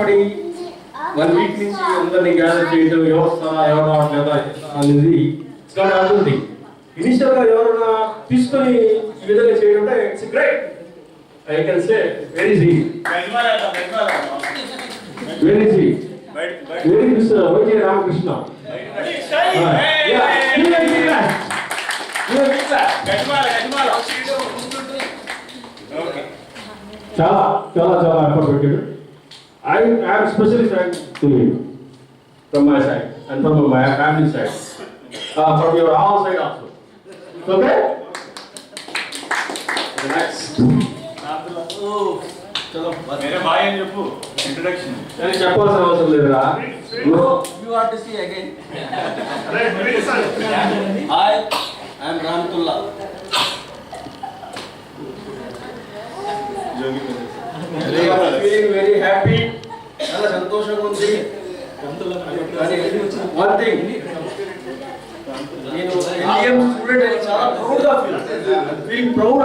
కష్టపడి 1 వీక్ నుంచి అందరినీ గ్యాదర్ చేయడం, ఎవరు వస్తారా ఎవరు రావట్లేదా అనేది చాలా అవుతుంది. ఇనిషియల్ గా ఎవరైనా తీసుకొని ఈ విధంగా చేయడం అంటే it's great. I can say very easy. Very easy. Very mister yj Ramakrishna. చాలా చాలా చాలా ఎఫర్ట్ పెట్టాడు. I'm especially thanks to you from my side and from my family side, from your all side also. Okay? Next. चलो मेरे भाई అని చెప్పు introduction. నేను చెప్పాల్సిన అవసరం లేదురా. You have to see again. Hi, I am Ramtullah. Feeling very happy. చాలా సంతోషంగా ఉంది. One thing, నేను ఇండియన్ స్టూడెంట్ అని చాలా ప్రౌడ్గా ఫీలింగ్ ప్రౌడ్.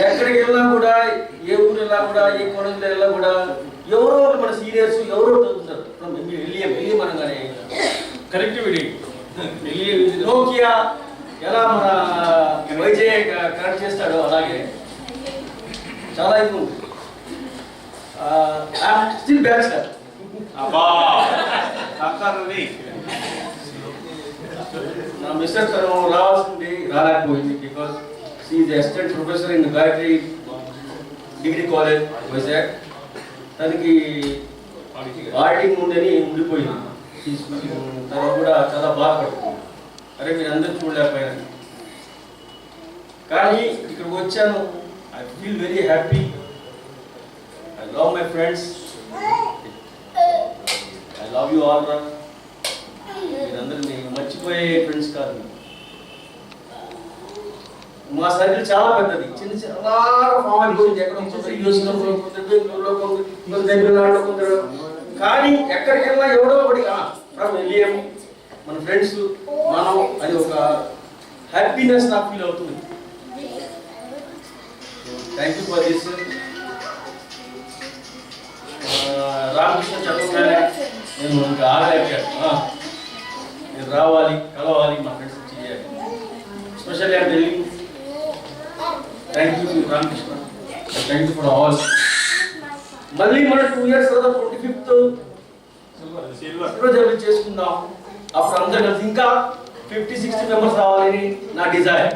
ఎక్కడికి వెళ్ళినా కూడా, ఏ ఊరు వెళ్ళినా కూడా, ఏ కాలేజీలో వెళ్ళినా కూడా ఎవరో మన సీనియర్స్ ఎవరో చదువుతుంటారు. ఎల్లిఎం అనగానే కనెక్టివిటీ, నోకియా ఎలా మన వైజే కనెక్ట్ చేస్తాడో అలాగే చాలా ఇది ఉంది. Still bachelor. నా మిస్టర్ తరం రావాల్సింది రాలేకపోయింది. Because she is assistant professor in Gayatri degree college Vizag. తనకి ఆడిటింగ్ ఉండని ఉండిపోయింది. తను కూడా చాలా బాధపడుతుంది. అరే మీరు అందరూ చూడలేకపోయాను, కానీ ఇక్కడికి వచ్చాను. I feel very happy. I love my friends. I love you all రా. మీరందరినీ మర్చిపోయే ఫ్రెండ్స్ కాదు. మా సర్కిల్ చాలా పెద్దది. చిన్న చిన్న ఎక్కడ కొందరు, కానీ ఎక్కడికి వెళ్ళినా ఎవడో ఒకటి వెళ్ళాం మన ఫ్రెండ్స్ మనం, అది ఒక హ్యాపీనెస్ నాకు ఫీల్ అవుతుంది. Thank you for this. Ramakrishna చెప్పగానే నేను ఇంకా ఆగలేకపోయాను. నేను రావాలి, కలవాలి, మా ఫ్రెండ్స్ చేయాలి. Specially I'm telling thank you Ramakrishna. Thank you for all. మళ్ళీ మన 2 years తర్వాత 25th సిల్వర్ చేసుకుందాం. అప్పుడు అందరూ కలిసి ఇంకా 50-60 మెంబర్స్ రావాలని నా డిజైర్.